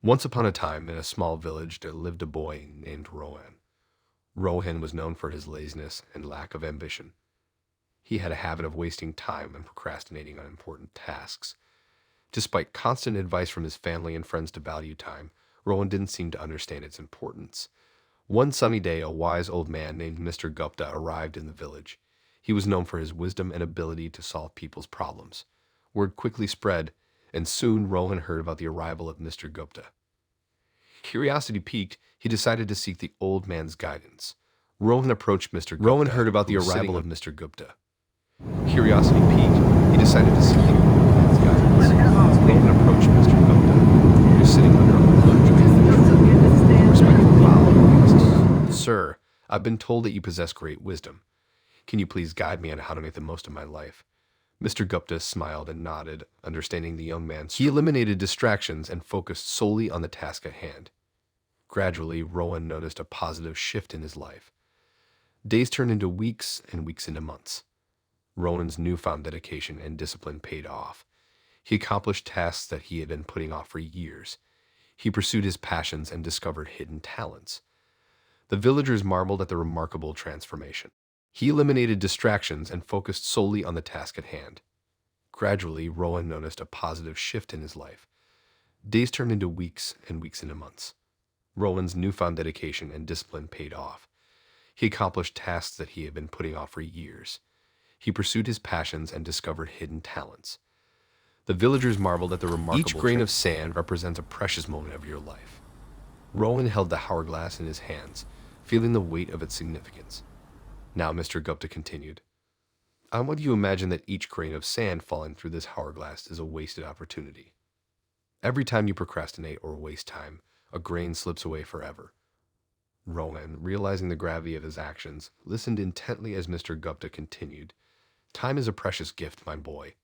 Once upon a time, in a small village, there lived a boy named Rohan. Rohan was known for his laziness and lack of ambition. He had a habit of wasting time and procrastinating on important tasks. Despite constant advice from his family and friends to value time, Rohan didn't seem to understand its importance. One sunny day, a wise old man named Mr. Gupta arrived in the village. He was known for his wisdom and ability to solve people's problems. Word quickly spread, and soon Rohan heard about the arrival of Mr. Gupta. Curiosity piqued, he decided to seek the old man's guidance. Rohan approached Mr. Gupta. Rohan heard about the arrival of Mr. Gupta. Curiosity piqued, he decided to seek the old man's guidance. Rohan approached Mr. Gupta, who was sitting under a large tree. Respectfully bowed. Sir, I've been told that you possess great wisdom. Can you please guide me on how to make the most of my life? Mr. Gupta smiled and nodded, understanding the young man. He eliminated distractions and focused solely on the task at hand. Gradually, Rohan noticed a positive shift in his life. Days turned into weeks and weeks into months. Rohan's newfound dedication and discipline paid off. He accomplished tasks that he had been putting off for years. He pursued his passions and discovered hidden talents. The villagers marveled at the remarkable transformation. He eliminated distractions and focused solely on the task at hand. Gradually, Rohan noticed a positive shift in his life. Days turned into weeks and weeks into months. Rohan's newfound dedication and discipline paid off. He accomplished tasks that he had been putting off for years. He pursued his passions and discovered hidden talents. The villagers marveled at the remarkable. Each grain of sand represents a precious moment of your life. Rohan held the hourglass in his hands, feeling the weight of its significance. Now, Mr. Gupta continued, I want you to imagine that each grain of sand falling through this hourglass is a wasted opportunity. Every time you procrastinate or waste time, a grain slips away forever. Rohan, realizing the gravity of his actions, listened intently as Mr. Gupta continued, Time is a precious gift, my boy.